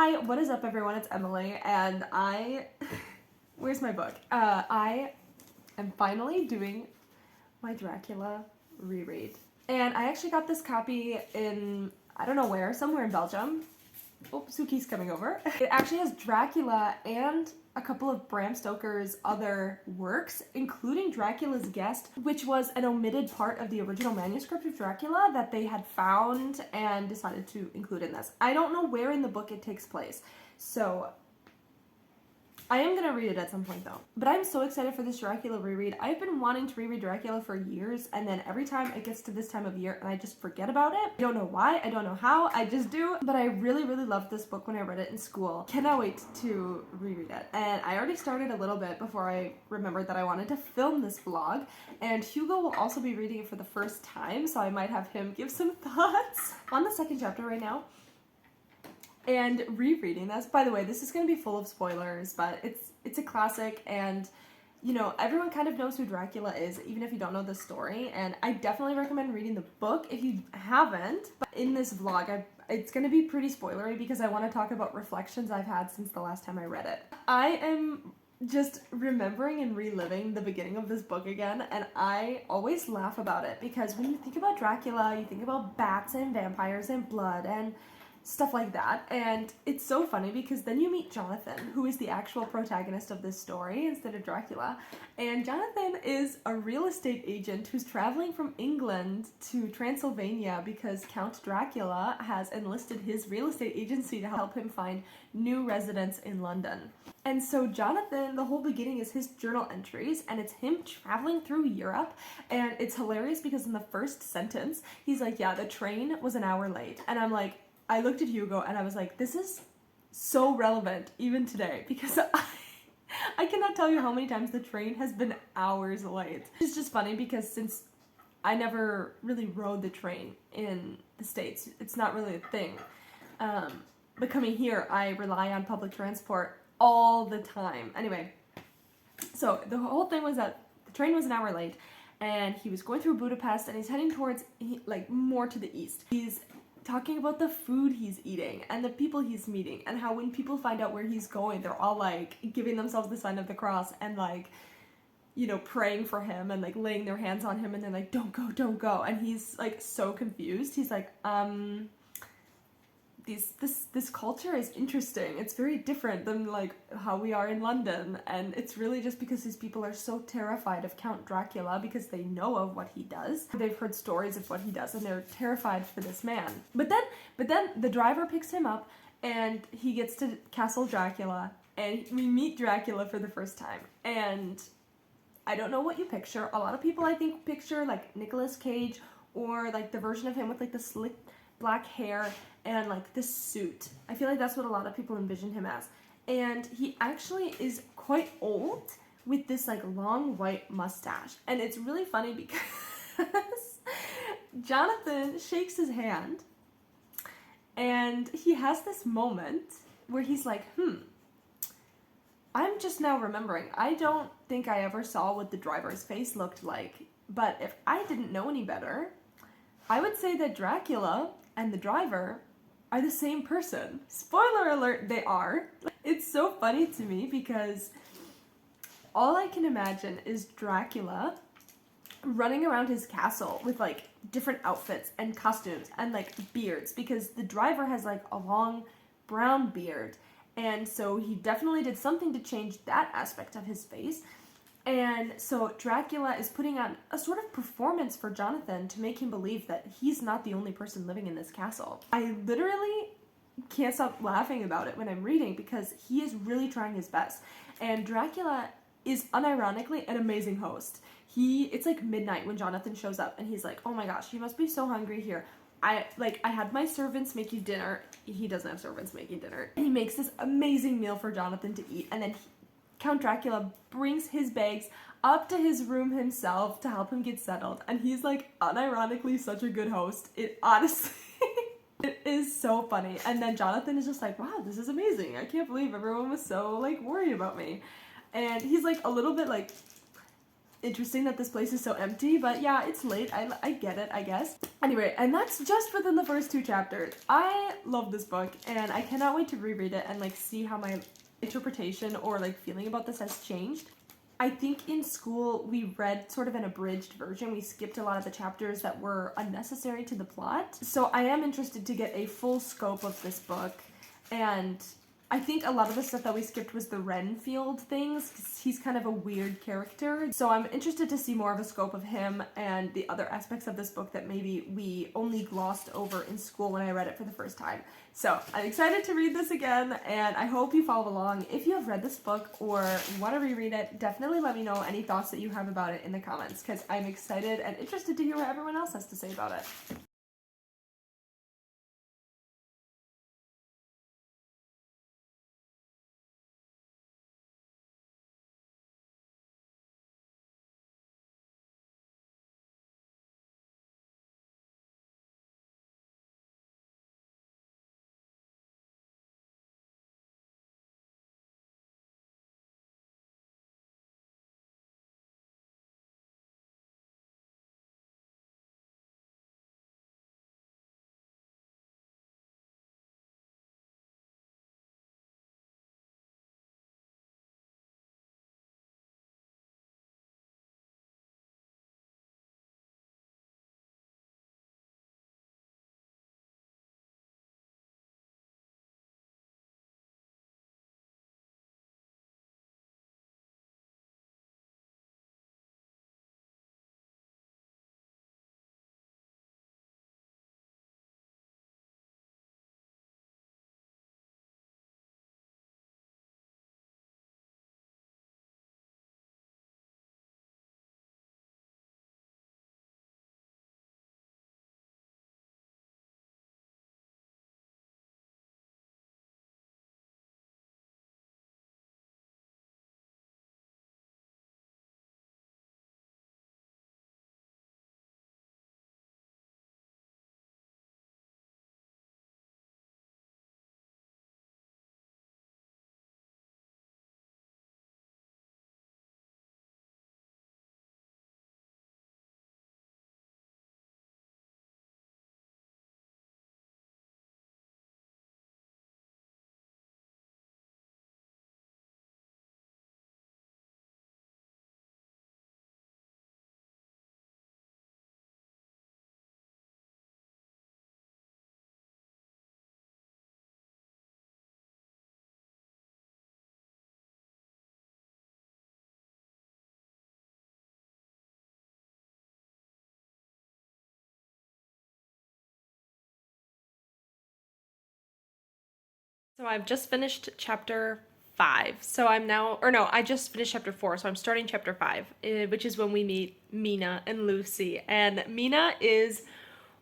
Hi, what is up everyone? It's Emily and where's my book? I am finally doing my Dracula reread. And I actually got this copy in, I don't know where, somewhere in Belgium. Oh, Suki's coming over. It actually has Dracula and a couple of Bram Stoker's other works, including Dracula's Guest, which was an omitted part of the original manuscript of Dracula that they had found and decided to include in this. I don't know where in the book it takes place, so I am going to read it at some point though. But I'm so excited for this Dracula reread. I've been wanting to reread Dracula for years, and then every time it gets to this time of year and I just forget about it. I don't know why, I don't know how, I just do. But I really loved this book when I read it in school. Cannot wait to reread it. And I already started a little bit before I remembered that I wanted to film this vlog. And Hugo will also be reading it for the first time, so I might have him give some thoughts. On the second chapter right now. And rereading this, by the way, this is going to be full of spoilers, but it's a classic, and you know, everyone kind of knows who Dracula is, even if you don't know the story, and I definitely recommend reading the book if you haven't. But in this vlog, it's going to be pretty spoilery because I want to talk about reflections I've had since the last time I read it. I am just remembering and reliving the beginning of this book again, and I always laugh about it because when you think about Dracula, you think about bats and vampires and blood and stuff like that, and it's so funny because then you meet Jonathan, who is the actual protagonist of this story instead of Dracula, and Jonathan is a real estate agent who's traveling from England to Transylvania because Count Dracula has enlisted his real estate agency to help him find new residents in London. And so Jonathan, the whole beginning is his journal entries, and it's him traveling through Europe, and it's hilarious because in the first sentence, he's like, yeah, the train was an hour late, and I'm like, I looked at Hugo and I was like, this is so relevant even today because I cannot tell you how many times the train has been hours late. It's just funny because since I never really rode the train in the States, it's not really a thing. But coming here, I rely on public transport all the time. Anyway, so the whole thing was that the train was an hour late and he was going through Budapest and he's heading towards like more to the east. He's talking about the food he's eating and the people he's meeting and how when people find out where he's going, they're all like giving themselves the sign of the cross and like, you know, praying for him and like laying their hands on him and they're like, don't go. And he's like so confused. He's like, this culture is interesting. It's very different than like how we are in London, and it's really just because these people are so terrified of Count Dracula because they know of what he does. They've heard stories of what he does and they're terrified for this man. But then the driver picks him up and he gets to Castle Dracula and we meet Dracula for the first time. And I don't know what you picture. A lot of people I think picture like Nicolas Cage or like the version of him with like the slick black hair and like this suit. I feel like that's what a lot of people envision him as. And he actually is quite old with this like long white mustache. And it's really funny because Jonathan shakes his hand and he has this moment where he's like, I'm just now remembering. I don't think I ever saw what the driver's face looked like, but if I didn't know any better, I would say that Dracula and the driver are the same person. Spoiler alert, they are. It's so funny to me because all I can imagine is Dracula running around his castle with like different outfits and costumes and like beards, because the driver has like a long brown beard, and so he definitely did something to change that aspect of his face. And so Dracula is putting on a sort of performance for Jonathan to make him believe that he's not the only person living in this castle. I literally can't stop laughing about it when I'm reading because he is really trying his best. And Dracula is unironically an amazing host. It's like midnight when Jonathan shows up and he's like, oh my gosh, you must be so hungry here. I had my servants make you dinner. He doesn't have servants making dinner. And he makes this amazing meal for Jonathan to eat, and then Count Dracula brings his bags up to his room himself to help him get settled, and he's like unironically such a good host. It honestly, it is so funny. And then Jonathan is just like, wow, this is amazing. I can't believe everyone was so like worried about me. And he's like a little bit like interesting that this place is so empty, but yeah, it's late. I get it, I guess. Anyway, and that's just within the first 2 chapters. I love this book, and I cannot wait to reread it and like see how my interpretation or like feeling about this has changed. I think in school we read sort of an abridged version. We skipped a lot of the chapters that were unnecessary to the plot. So I am interested to get a full scope of this book, and I think a lot of the stuff that we skipped was the Renfield things, because he's kind of a weird character. So I'm interested to see more of a scope of him and the other aspects of this book that maybe we only glossed over in school when I read it for the first time. So I'm excited to read this again, and I hope you follow along. If you have read this book or want to reread it, definitely let me know any thoughts that you have about it in the comments, because I'm excited and interested to hear what everyone else has to say about it. So I've just finished chapter 5. So I'm now, or no, I just finished chapter 4. So I'm starting chapter 5, which is when we meet Mina and Lucy. And Mina is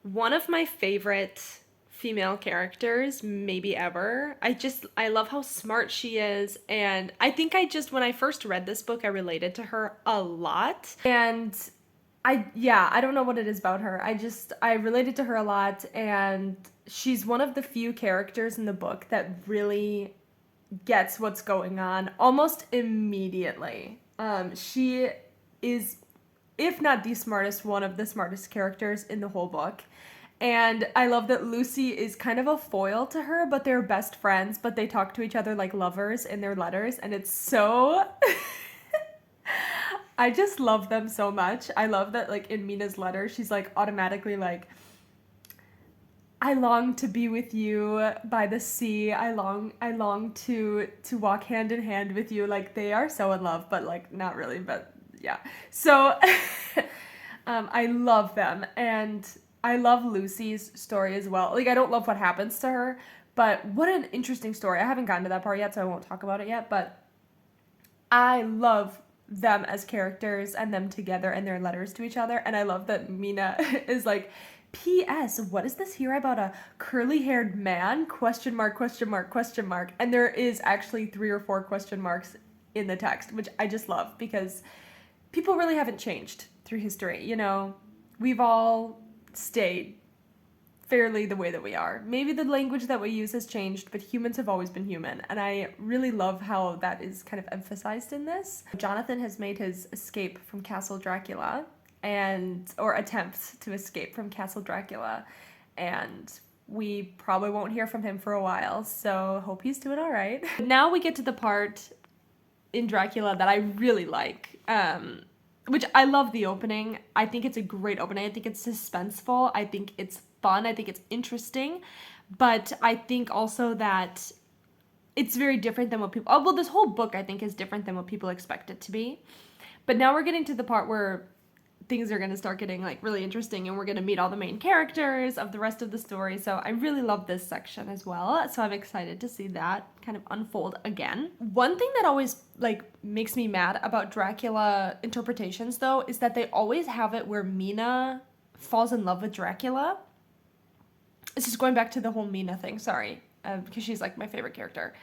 one of my favorite female characters maybe ever. I love how smart she is, and I think when I first read this book, I related to her a lot. And I don't know what it is about her. I related to her a lot, and she's one of the few characters in the book that really gets what's going on almost immediately. She is, if not the smartest, one of the smartest characters in the whole book. And I love that Lucy is kind of a foil to her, but they're best friends, but they talk to each other like lovers in their letters, and it's so I just love them so much. I love that like in Mina's letter, she's like automatically like, I long to be with you by the sea. I long to walk hand in hand with you. Like they are so in love, but like not really, but yeah. So I love them, and I love Lucy's story as well. Like I don't love what happens to her, but what an interesting story. I haven't gotten to that part yet, so I won't talk about it yet, but I love them as characters and them together and their letters to each other. And I love that Mina is like, P.S. What is this here about a curly-haired man? Question mark, question mark, question mark. And there is actually 3 or 4 question marks in the text, which I just love because people really haven't changed through history. You know, we've all stayed fairly the way that we are. Maybe the language that we use has changed, but humans have always been human, and I really love how that is kind of emphasized in this. Jonathan has made his escape from Castle Dracula, or attempt to escape from Castle Dracula, and we probably won't hear from him for a while, so hope he's doing all right. Now we get to the part in Dracula that I really like, which I love the opening. I think it's a great opening. I think it's suspenseful. I think it's fun. I think it's interesting. But I think also that it's very different than what people... Oh, well, this whole book, I think, is different than what people expect it to be. But now we're getting to the part where things are going to start getting, like, really interesting, and we're going to meet all the main characters of the rest of the story. So I really love this section as well. So I'm excited to see that kind of unfold again. One thing that always, like, makes me mad about Dracula interpretations, though, is that they always have it where Mina falls in love with Dracula. This is going back to the whole Mina thing, sorry, because she's, like, my favorite character.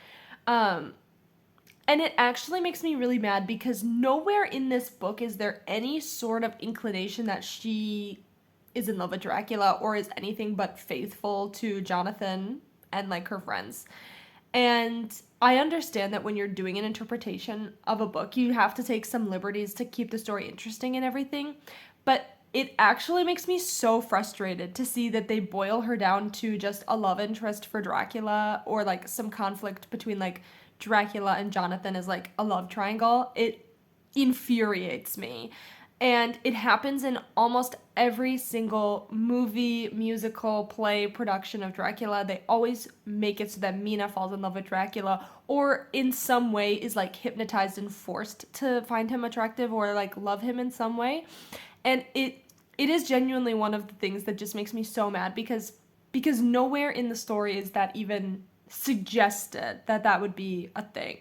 And it actually makes me really mad because nowhere in this book is there any sort of inclination that she is in love with Dracula or is anything but faithful to Jonathan and, like, her friends. And I understand that when you're doing an interpretation of a book, you have to take some liberties to keep the story interesting and everything. But it actually makes me so frustrated to see that they boil her down to just a love interest for Dracula, or, like, some conflict between, like, Dracula and Jonathan is, like, a love triangle. It infuriates me. And it happens in almost every single movie, musical, play, production of Dracula. They always make it so that Mina falls in love with Dracula, or in some way is, like, hypnotized and forced to find him attractive or, like, love him in some way. And it is genuinely one of the things that just makes me so mad, because nowhere in the story is that even suggested that would be a thing.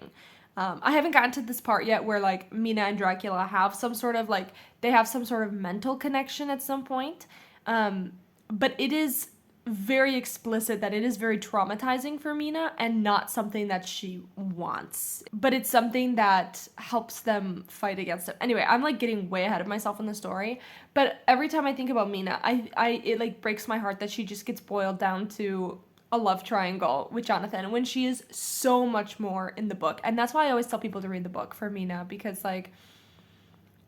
I haven't gotten to this part yet where, like, Mina and Dracula have some sort of, like, they have some sort of mental connection at some point. But it is very explicit that it is very traumatizing for Mina and not something that she wants. But it's something that helps them fight against it. Anyway, I'm, like, getting way ahead of myself in the story. But every time I think about Mina, it, like, breaks my heart that she just gets boiled down to a love triangle with Jonathan when she is so much more in the book. And that's why I always tell people to read the book for Mina, because, like,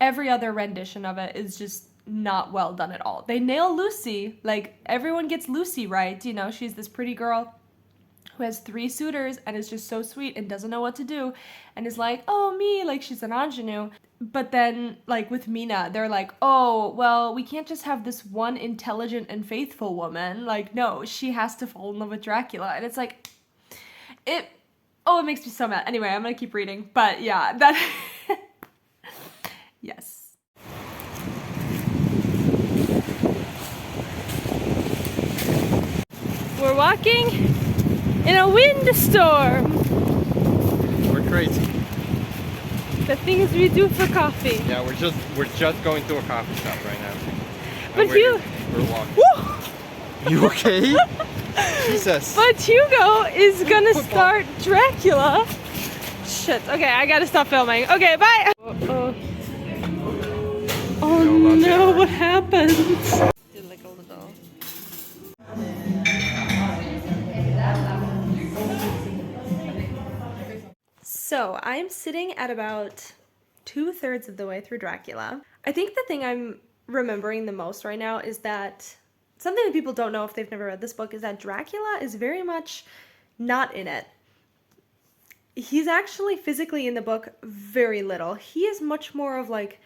every other rendition of it is just not well done at all. They nail Lucy. Like, everyone gets Lucy right. You know, she's this pretty girl who has 3 suitors and is just so sweet and doesn't know what to do and is like, oh, me, like, she's an ingenue. But then, like, with Mina, they're like, oh, well, we can't just have this one intelligent and faithful woman. Like, no, she has to fall in love with Dracula. And it's like, it makes me so mad. Anyway, I'm gonna keep reading. But yeah, that, yes. We're walking in a windstorm. We're crazy. The things we do for coffee. Yeah, we're just going to a coffee shop right now. But we're walking. Woo! You okay? Jesus. But Hugo is gonna start Dracula. Shit. Okay, I gotta stop filming. Okay, bye. Oh no! What happened? Did like a little. So I'm sitting at about 2/3 of the way through Dracula. I think the thing I'm remembering the most right now is that something that people don't know if they've never read this book is that Dracula is very much not in it. He's actually physically in the book very little. He is much more of, like,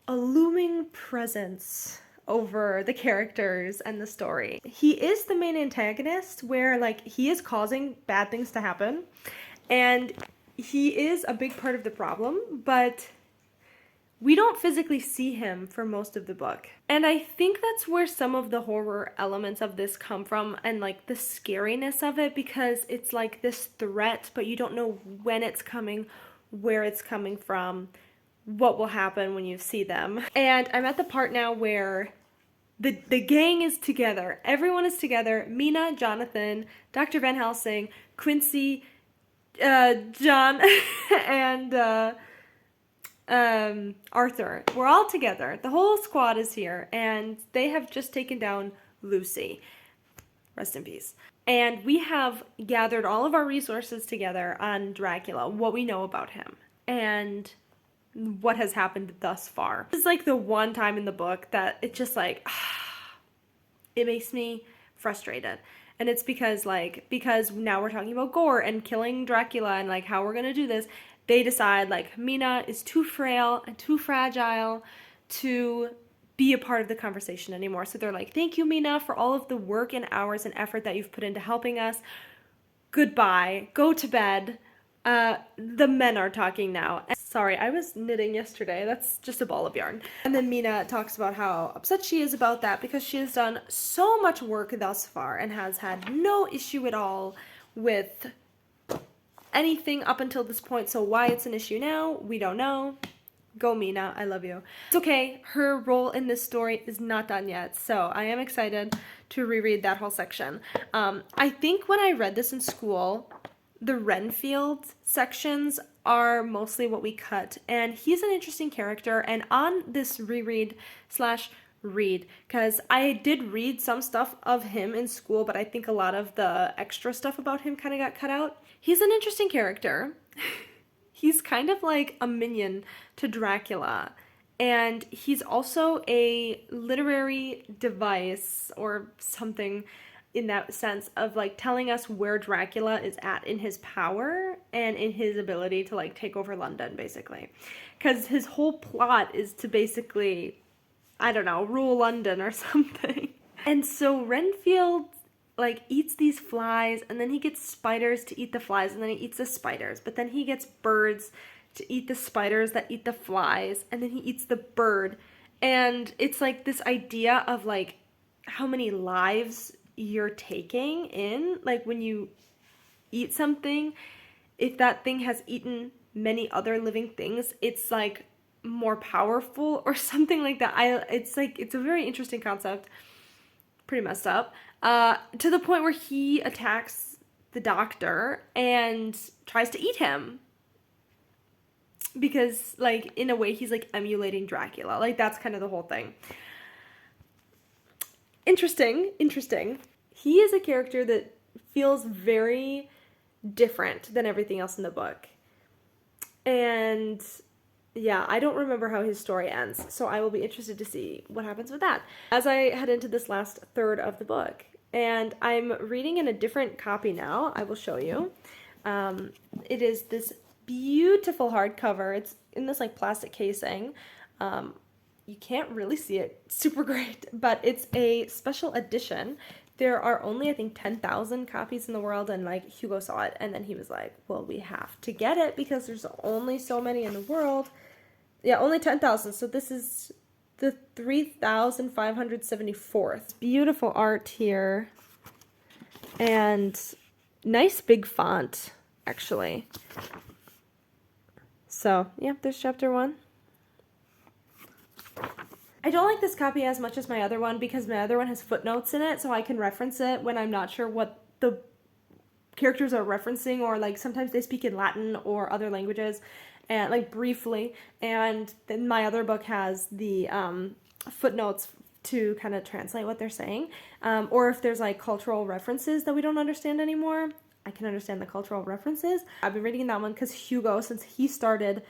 a looming presence over the characters and the story. He is the main antagonist where, like, he is causing bad things to happen, and he is a big part of the problem, but we don't physically see him for most of the book. And I think that's where some of the horror elements of this come from, and, like, the scariness of it, because it's like this threat, but you don't know when it's coming, where it's coming from, what will happen when you see them. And I'm at the part now where the gang is together. Everyone is together. Mina, Jonathan, Dr. Van Helsing, Quincy, John, and Arthur. We're all together. The whole squad is here, and they have just taken down Lucy. rest in peace. And we have gathered all of our resources together on Dracula, what we know about him, and what has happened thus far. This is like the one time in the book that it's just like, it makes me frustrated. And it's because now we're talking about gore and killing Dracula and like how we're gonna do this. They decide like Mina is too frail and too fragile to be a part of the conversation anymore. So they're like, thank you, Mina, for all of the work and hours and effort that you've put into helping us. Goodbye. Go to bed. The men are talking now. Sorry, I was knitting yesterday. That's just a ball of yarn. And then Mina talks about how upset she is about that because she has done so much work thus far and has had no issue at all with anything up until this point. So why it's an issue now, we don't know. Go Mina, I love you. It's okay, her role in this story is not done yet, so I am excited to reread that whole section. I think when I read this in school, the Renfield sections are mostly what we cut, and he's an interesting character, and on this reread slash read, because I did read some stuff of him in school, but I think a lot of the extra stuff about him kind of got cut out. He's an interesting character. He's kind of like a minion to Dracula, and he's also a literary device or something in that sense of like telling us where Dracula is at in his power and in his ability to like take over London, basically. Because his whole plot is to basically, I don't know, rule London or something. And so Renfield like eats these flies, and then he gets spiders to eat the flies, and then he eats the spiders, but then he gets birds to eat the spiders that eat the flies, and then he eats the bird. And it's like this idea of like how many lives you're taking in, like when you eat something, if that thing has eaten many other living things, it's like more powerful or something like that. It's a very interesting concept, pretty messed up, to the point where he attacks the doctor and tries to eat him because like in a way he's like emulating Dracula. Like that's kind of the whole thing. Interesting. He is a character that feels very different than everything else in the book. And yeah, I don't remember how his story ends, so I will be interested to see what happens with that as I head into this last third of the book. And I'm reading in a different copy now. I will show you. It is this beautiful hardcover. It's in this like plastic casing. You can't really see it super great, but it's a special edition. There are only, I think, 10,000 copies in the world, and like Hugo saw it, and then he was like, well, we have to get it because there's only so many in the world. Yeah, only 10,000, so this is the 3,574th. Beautiful art here, and nice big font, actually. So, yeah, there's chapter 1. I don't like this copy as much as my other one because my other one has footnotes in it, so I can reference it when I'm not sure what the characters are referencing, or like sometimes they speak in Latin or other languages, and like briefly, and then my other book has the footnotes to kind of translate what they're saying, or if there's like cultural references that we don't understand anymore, I can understand the cultural references. I've been reading that one because Hugo, since he started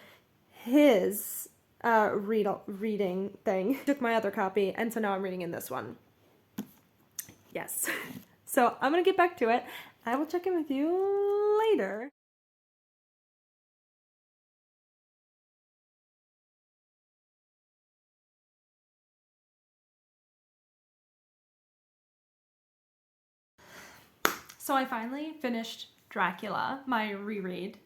his reading thing, took my other copy, and so now I'm reading in this one. Yes. So I'm gonna get back to it. I will check in with you later. So I finally finished Dracula, my reread.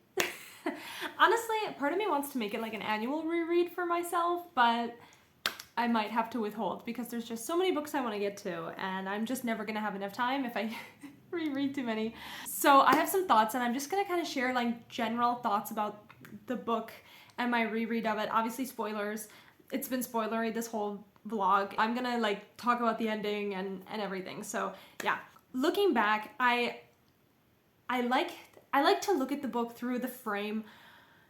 Honestly, part of me wants to make it like an annual reread for myself, but I might have to withhold because there's just so many books I want to get to, and I'm just never going to have enough time if I reread too many. So I have some thoughts, and I'm just going to kind of share like general thoughts about the book and my reread of it. Obviously spoilers. It's been spoilery this whole vlog. I'm going to like talk about the ending and everything. So yeah, looking back, I like to look at the book through the frame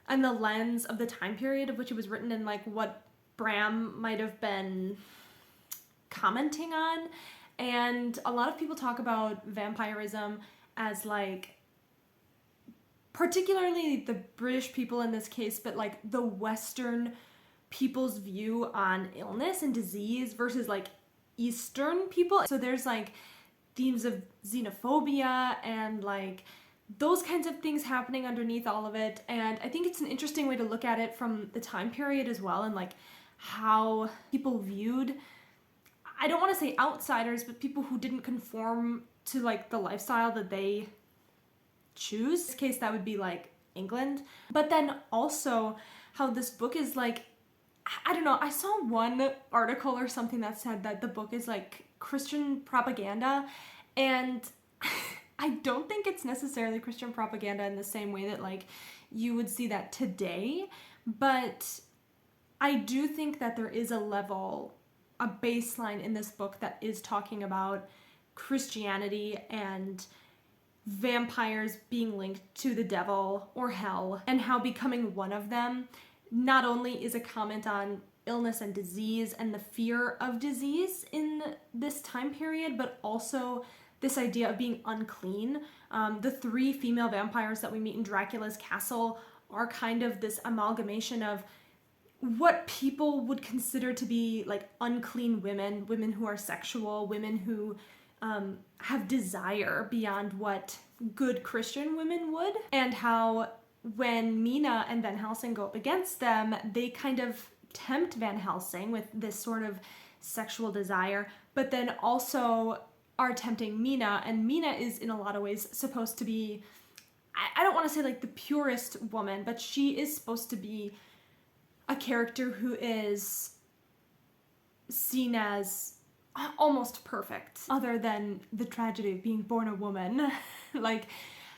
and the lens of the time period of which it was written and like what Bram might have been commenting on. And a lot of people talk about vampirism as like, particularly the British people in this case, but like the Western people's view on illness and disease versus like Eastern people. So there's like themes of xenophobia and like those kinds of things happening underneath all of it. And I think it's an interesting way to look at it from the time period as well, and like how people viewed, I don't want to say outsiders, but people who didn't conform to like the lifestyle that they choose. In this case, that would be like England. But then also how this book is like, I don't know, I saw one article or something that said that the book is like Christian propaganda, and I don't think it's necessarily Christian propaganda in the same way that like you would see that today, but I do think that there is a level, a baseline in this book that is talking about Christianity and vampires being linked to the devil or hell, and how becoming one of them not only is a comment on illness and disease and the fear of disease in this time period, but also this idea of being unclean. The three female vampires that we meet in Dracula's castle are kind of this amalgamation of what people would consider to be like unclean women, women who are sexual, women who have desire beyond what good Christian women would, and how when Mina and Van Helsing go up against them, they kind of tempt Van Helsing with this sort of sexual desire, but then also are tempting Mina, and Mina is in a lot of ways supposed to be, I don't want to say like the purest woman, but she is supposed to be a character who is seen as almost perfect, other than the tragedy of being born a woman. Like,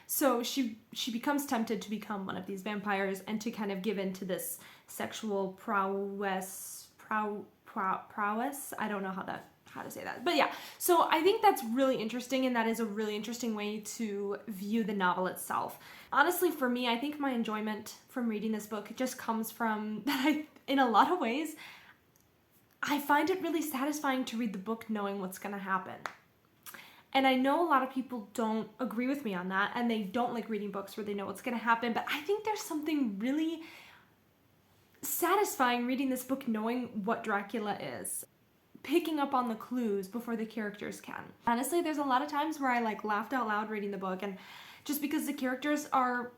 so she becomes tempted to become one of these vampires and to kind of give in to this sexual prowess. I don't know how to say that, but yeah. So I think that's really interesting, and that is a really interesting way to view the novel itself. Honestly, for me, I think my enjoyment from reading this book just comes from that in a lot of ways, I find it really satisfying to read the book knowing what's going to happen. And I know a lot of people don't agree with me on that, and they don't like reading books where they know what's going to happen, but I think there's something really satisfying reading this book knowing what Dracula is, picking up on the clues before the characters can. Honestly, there's a lot of times where I like laughed out loud reading the book, and just because the characters are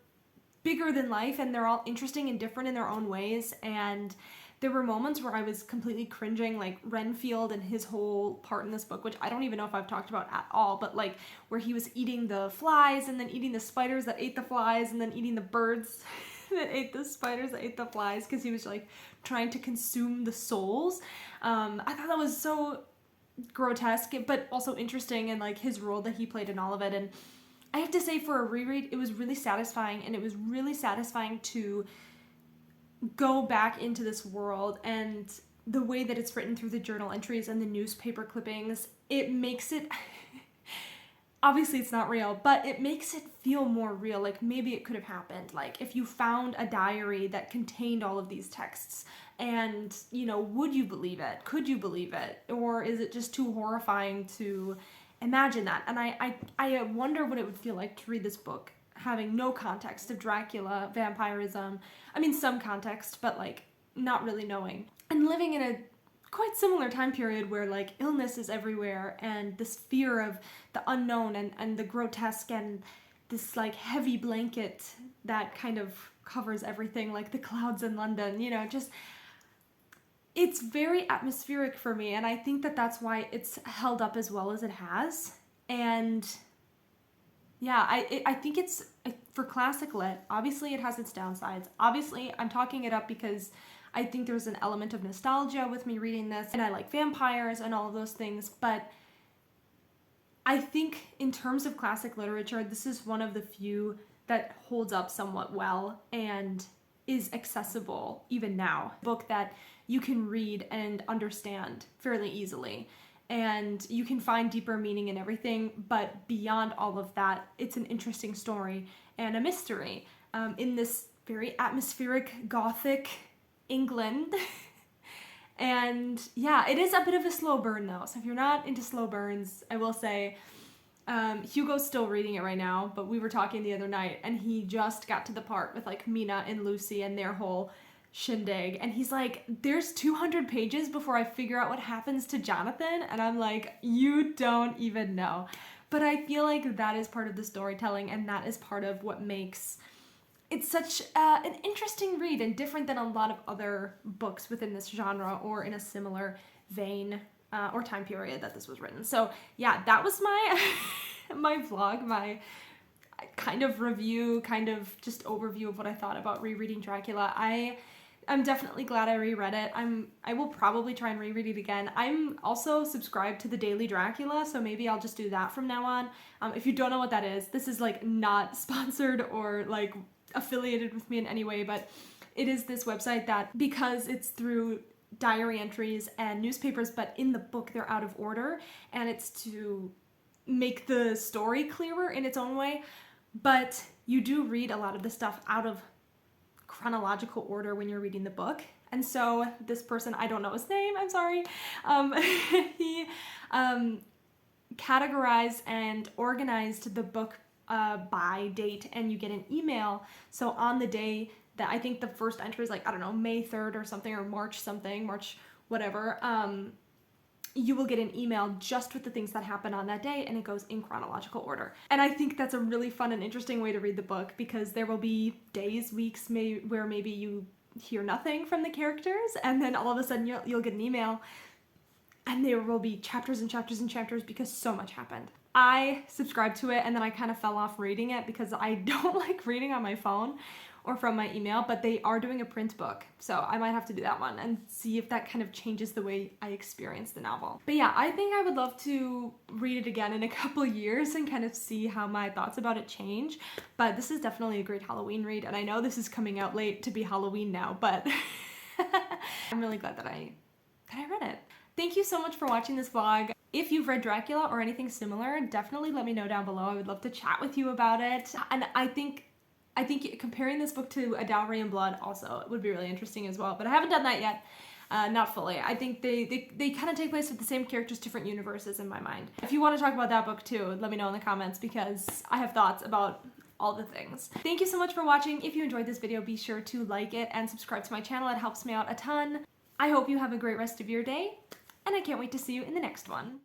bigger than life and they're all interesting and different in their own ways, and there were moments where I was completely cringing, like Renfield and his whole part in this book, which I don't even know if I've talked about at all, but like where he was eating the flies and then eating the spiders that ate the flies and then eating the birds that ate the spiders that ate the flies, because he was like trying to consume the souls. I thought that was so grotesque, but also interesting, and like his role that he played in all of it. And I have to say, for a reread, it was really satisfying, and it was really satisfying to go back into this world, and the way that it's written through the journal entries and the newspaper clippings, it makes it obviously it's not real, but it makes it feel more real, like maybe it could have happened. Like if you found a diary that contained all of these texts, and you know, would you believe it? Could you believe it? Or is it just too horrifying to imagine that? And I wonder what it would feel like to read this book having no context of Dracula, vampirism. I mean, some context, but like not really knowing. And living in a quite similar time period where like illness is everywhere, and this fear of the unknown and the grotesque, and this like heavy blanket that kind of covers everything, like the clouds in London, you know, just it's very atmospheric for me, and I think that that's why it's held up as well as it has. And yeah, I think it's, for classic lit, obviously it has its downsides. Obviously, I'm talking it up because I think there's an element of nostalgia with me reading this, and I like vampires and all of those things, but I think in terms of classic literature, this is one of the few that holds up somewhat well and is accessible even now. A book that you can read and understand fairly easily, and you can find deeper meaning in everything, but beyond all of that, it's an interesting story and a mystery in this very atmospheric, gothic England. And yeah, it is a bit of a slow burn though. So if you're not into slow burns, I will say, Hugo's still reading it right now, but we were talking the other night and he just got to the part with like Mina and Lucy and their whole shindig, and he's like, there's 200 pages before I figure out what happens to Jonathan, and I'm like, you don't even know. But I feel like that is part of the storytelling, and that is part of what makes it such an interesting read and different than a lot of other books within this genre or in a similar vein or time period that this was written. So yeah, that was my my vlog, my kind of review, kind of just overview of what I thought about rereading Dracula. I'm definitely glad I reread it. I will probably try and reread it again. I'm also subscribed to the Daily Dracula, so maybe I'll just do that from now on. If you don't know what that is, this is like not sponsored or like affiliated with me in any way, but it is this website that, because it's through diary entries and newspapers, but in the book they're out of order, and it's to make the story clearer in its own way, but you do read a lot of the stuff out of chronological order when you're reading the book. And so this person, I don't know his name, I'm sorry, he categorized and organized the book by date, and you get an email. So on the day that, I think the first entry is like, I don't know, May 3rd or something, or March something, March whatever, you will get an email just with the things that happen on that day, and it goes in chronological order. And I think that's a really fun and interesting way to read the book, because there will be days, weeks where maybe you hear nothing from the characters, and then all of a sudden you'll get an email and there will be chapters and chapters and chapters because so much happened. I subscribed to it and then I kind of fell off reading it because I don't like reading on my phone or from my email, but they are doing a print book, so I might have to do that one and see if that kind of changes the way I experience the novel. But yeah, I think I would love to read it again in a couple years and kind of see how my thoughts about it change, but this is definitely a great Halloween read, and I know this is coming out late to be Halloween now, but I'm really glad that I read it. Thank you so much for watching this vlog. If you've read Dracula or anything similar, definitely let me know down below. I would love to chat with you about it. And I think comparing this book to A Dowry in Blood also would be really interesting as well, but I haven't done that yet. Not fully. I think they kind of take place with the same characters, different universes in my mind. If you want to talk about that book too, let me know in the comments because I have thoughts about all the things. Thank you so much for watching. If you enjoyed this video, be sure to like it and subscribe to my channel. It helps me out a ton. I hope you have a great rest of your day, and I can't wait to see you in the next one.